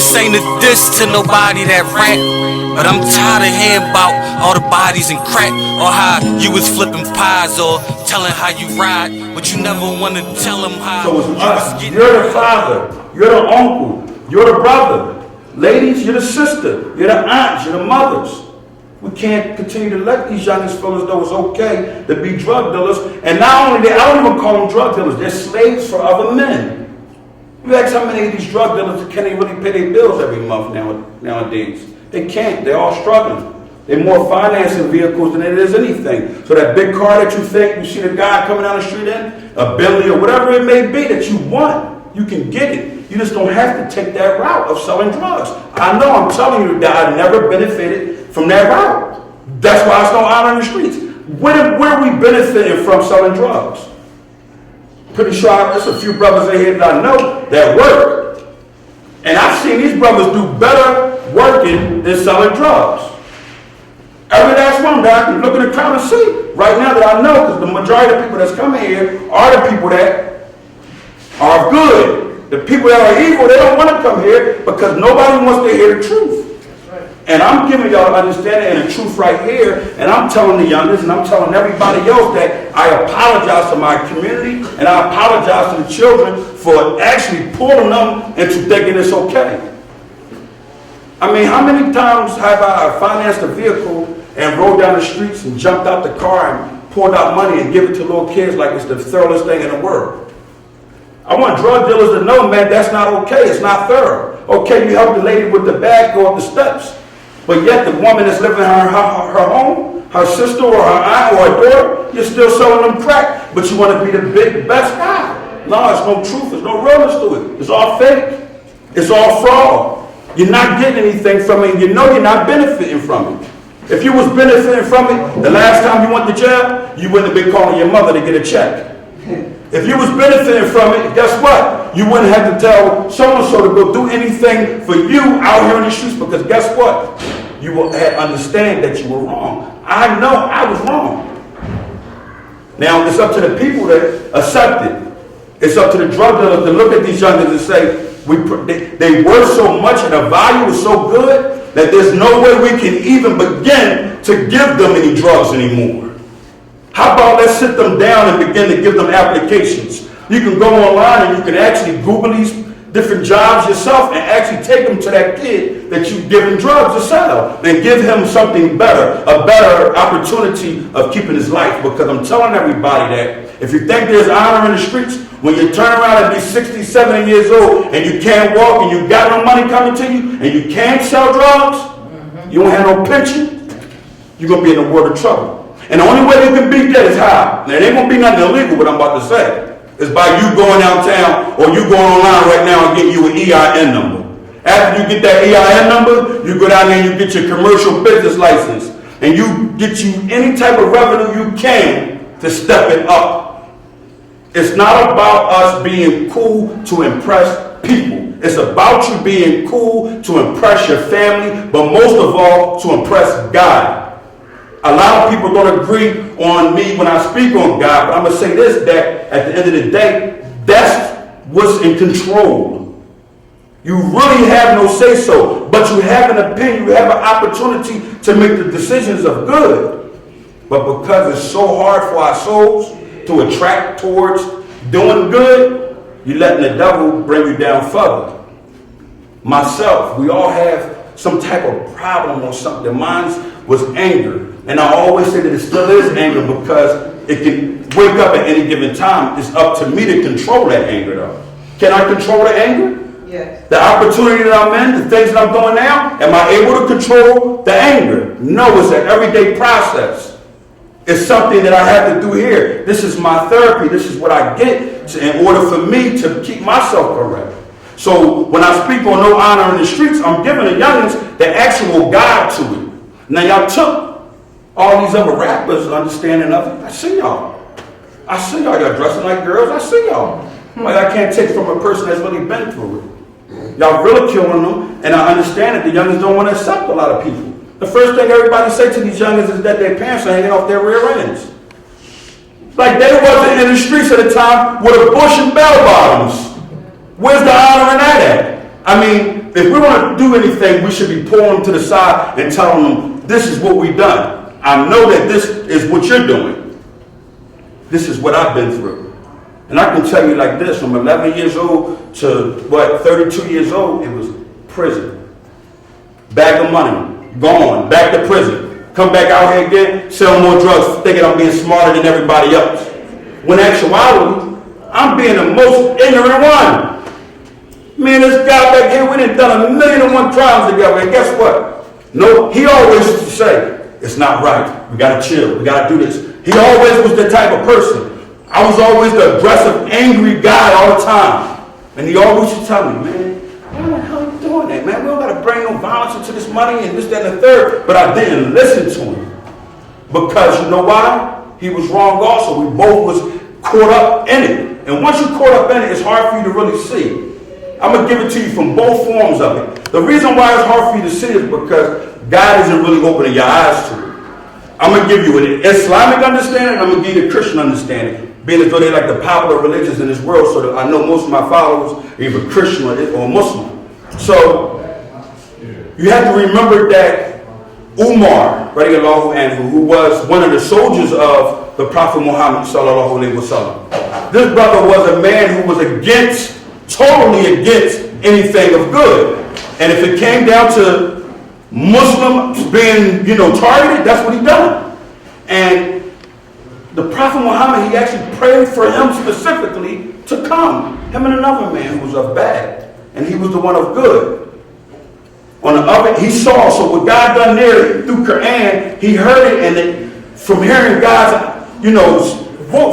This ain't a diss to nobody that rap, but I'm tired of hearing about all the bodies and crack, or how you was flipping pies, or telling how you ride, but you never wanna tell them how So it's you us. was getting. You're the father, you're the uncle, you're the brother. Ladies, you're the sister, you're the aunts, you're the mothers. We can't continue to let these youngest fellas know it's okay to be drug dealers. And not only that, I don't even call them drug dealers, they're slaves for other men. You ask how many of these drug dealers can they really pay their bills every month nowadays? They can't, they're all struggling. They're more financing vehicles than it is anything. So that big car that you think, you see the guy coming down the street in, a Bentley or whatever it may be that you want, you can get it. You just don't have to take that route of selling drugs. I know, I'm telling you that I never benefited from that route. That's why it's no honor in the streets. Where are we benefiting from selling drugs? Pretty sure there's a few brothers in here that I know that work. And I've seen these brothers do better working than selling drugs. Every last one that I can look in the crowd and see right now that I know, because the majority of the people that's coming here are the people that are good. The people that are evil, they don't want to come here because nobody wants to hear the truth. And I'm giving y'all understanding and the truth right here, and I'm telling the youngest and I'm telling everybody else that I apologize to my community and I apologize to the children for actually pulling them into thinking it's okay. I mean, how many times have I financed a vehicle and rode down the streets and jumped out the car and pulled out money and give it to little kids like it's the thoroughest thing in the world? I want drug dealers to know, man, that's not okay. It's not thorough. Okay, you help the lady with the bag go up the steps. But yet the woman that's living in her home, her sister or her aunt or her daughter, you're still selling them crack. But you want to be the best guy. No, it's no truth. There's no realness to it. It's all fake. It's all fraud. You're not getting anything from it. And you know you're not benefiting from it. If you was benefiting from it, the last time you went to jail, you wouldn't have been calling your mother to get a check. If you was benefiting from it, guess what? You wouldn't have to tell so-and-so to go do anything for you out here in the streets, because guess what? You will understand that you were wrong. I know I was wrong. Now, it's up to the people that accept it. It's up to the drug dealers to look at these youngsters and say, they worth so much and the value is so good that there's no way we can even begin to give them any drugs anymore. How about let's sit them down and begin to give them applications? You can go online and you can actually Google these different jobs yourself and actually take them to that kid that you've given drugs to sell and give him something better, a better opportunity of keeping his life. Because I'm telling everybody that if you think there's honor in the streets, when you turn around and be 60, 70 years old and you can't walk and you got no money coming to you and you can't sell drugs, you don't have no pension, you're going to be in a world of trouble. And the only way you can beat that is how? Now, it ain't going to be nothing illegal, what I'm about to say. It's by you going downtown or you going online right now and getting you an EIN number. After you get that EIN number, you go down there and you get your commercial business license. And you get you any type of revenue you can to step it up. It's not about us being cool to impress people. It's about you being cool to impress your family, but most of all, to impress God. A lot of people don't agree on me when I speak on God, but I'm going to say this, that at the end of the day, that's what's in control. You really have no say-so, but you have an opinion, you have an opportunity to make the decisions of good. But because it's so hard for our souls to attract towards doing good, you're letting the devil bring you down further. Myself, we all have some type of problem or something. Mine was anger. And I always say that it still is anger because it can wake up at any given time. It's up to me to control that anger though. Can I control the anger? Yes. The opportunity that I'm in, the things that I'm doing now, am I able to control the anger? No, it's an everyday process. It's something that I have to do here. This is my therapy. This is what I get in order for me to keep myself correct. So when I speak on no honor in the streets, I'm giving the youngins the actual guide to it. Now y'all took all these other rappers understanding of it. I see y'all. I see y'all. Y'all dressing like girls. I see y'all. Like I can't take from a person that's really been through it. Y'all really killing them. And I understand that the youngins don't want to accept a lot of people. The first thing everybody say to these youngins is that their pants are hanging off their rear ends. Like they wasn't in the streets at the time with a bush and bell bottoms. Where's the honor in that at? I mean, If we want to do anything, we should be pulling them to the side and telling them, this is what we've done. I know that this is what you're doing. This is what I've been through. And I can tell you like this, from 11 years old to, 32 years old, it was prison. Bag of money, gone, back to prison. Come back out here again, sell more drugs, thinking I'm being smarter than everybody else. When actuality, I'm being the most ignorant one. Me and this guy back here, we done done 1,000,001 crimes together, and guess what? No, he always used to say, it's not right, we gotta chill, we gotta do this. He always was the type of person. I was always the aggressive, angry guy all the time. And he always used to tell me, man, why the hell are you doing that, man? We don't gotta bring no violence into this money and this, that, and the third. But I didn't listen to him. Because you know why? He was wrong also. We both was caught up in it. And once you're caught up in it, it's hard for you to really see. I'm going to give it to you from both forms of it. The reason why it's hard for you to see is because God isn't really opening your eyes to it. I'm going to give you an Islamic understanding, I'm going to give you a Christian understanding, being as though they're like the popular religions in this world, so that I know most of my followers are either Christian or Muslim. So you have to remember that Umar, radiallahu anhu, who was one of the soldiers of the Prophet Muhammad sallallahu alaihi wasallam, this brother was a man who was totally against anything of good. And if it came down to Muslims being, targeted, that's what he done. And the Prophet Muhammad, he actually prayed for him specifically to come. Him and another man who was of bad. And he was the one of good. On the other, he saw, so what God done there through Quran, he heard it, and from hearing God's,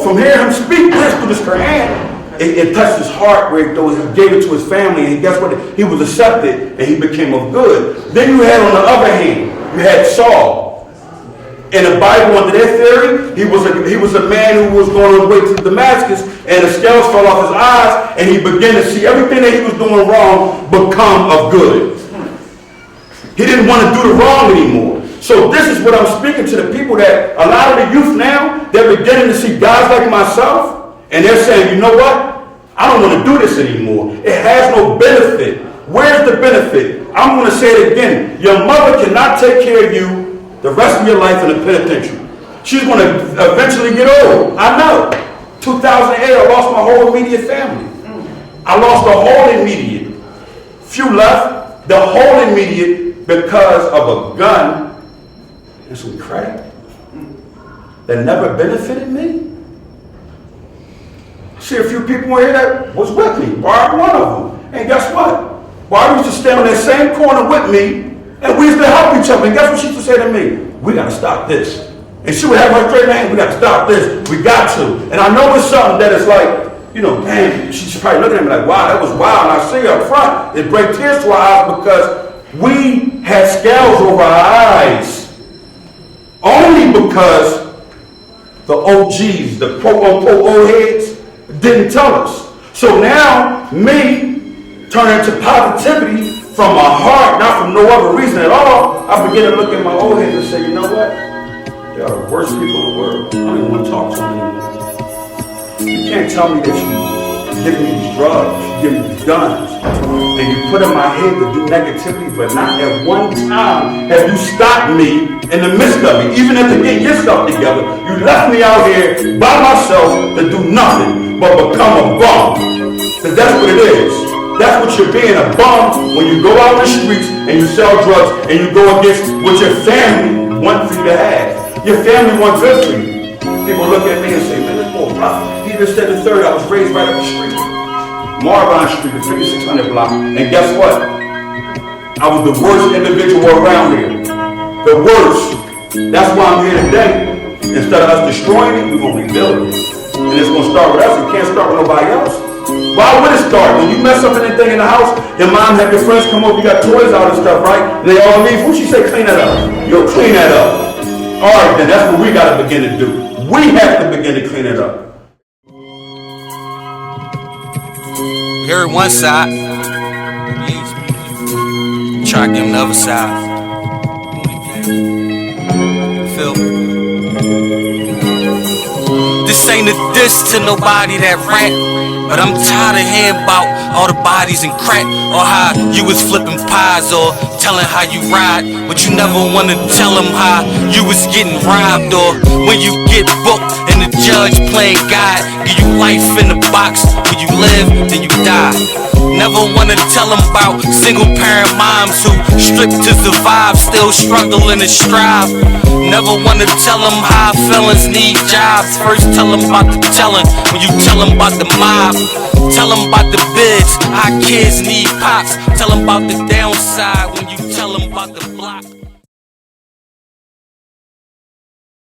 from hearing him speak this through this Quran, it touched his heart where he gave it to his family, and guess what? He was accepted, and he became of good. Then you had, on the other hand, you had Saul. In the Bible, under their theory, he was a man who was going on his way to Damascus, and the scales fell off his eyes, and he began to see everything that he was doing wrong become of good. He didn't want to do the wrong anymore. So this is what I'm speaking to the people, that a lot of the youth now, they're beginning to see guys like myself, and they're saying, you know what? I don't want to do this anymore. It has no benefit. Where's the benefit? I'm going to say it again. Your mother cannot take care of you the rest of your life in a penitentiary. She's going to eventually get old. I know. 2008, I lost my whole immediate family. I lost the whole immediate. Few left. The whole immediate because of a gun and some crack that never benefited me. See a few people in here that was with me. Barb, one of them. And guess what? Barb used to stand on that same corner with me, and we used to help each other. And guess what she used to say to me? We got to stop this. And she would have her straight hand, we got to stop this. We got to. And I know it's something that is like, damn, she's probably looking at me like, wow, that was wild. And I see her up front, it brings tears to our eyes because we had scales over our eyes. Only because the OGs, the quote-unquote old heads, didn't tell us. So now, me turning to positivity from my heart, not from no other reason at all, I begin to look at my old heads and say, you know what? They are the worst people in the world. I don't even want to talk to them anymore. You can't tell me that you give me these drugs, you give me these guns, and you put in my head to do negativity, but not at one time have you stopped me in the midst of it. Even after getting yourself together, you left me out here by myself to do nothing but become a bum. Because that's what it is. That's what you're being, a bum, when you go out in the streets and you sell drugs and you go against what your family wants for you to have. Your family wants good for you. People look at me and say, man, this boy rough. He just said the third, I was raised right up the street. Marvine Street, the 5600 block. And guess what? I was the worst individual around here. The worst. That's why I'm here today. Instead of us destroying it, we're going to rebuild it. And it's going to start with us. It can't start with nobody else. Why would it start? When you mess up anything in the house, your mom have your friends come over, you got toys out and stuff, right? And they all leave. What she say? Clean that up. You'll clean that up. All right, then that's what we got to begin to do. We have to begin to clean it up. Hear one side, try to give them the other side. Feel me? This ain't a diss to nobody that rap, But I'm tired of hearing about all the bodies and crack, or how you was flipping pies, or telling how you ride, but you never wanna tell them how you was getting robbed, or when you get booked and the judge playing God, give you life in the box. When you live, then you die. Never wanna tell them about single parent moms who strip to survive, still struggling and strive. Never wanna tell them how feelings need jobs. First tell them about the telling, when you tell them about the mob. Tell them about the bids, how kids need pops. Tell them about the downside when you tell them about the block.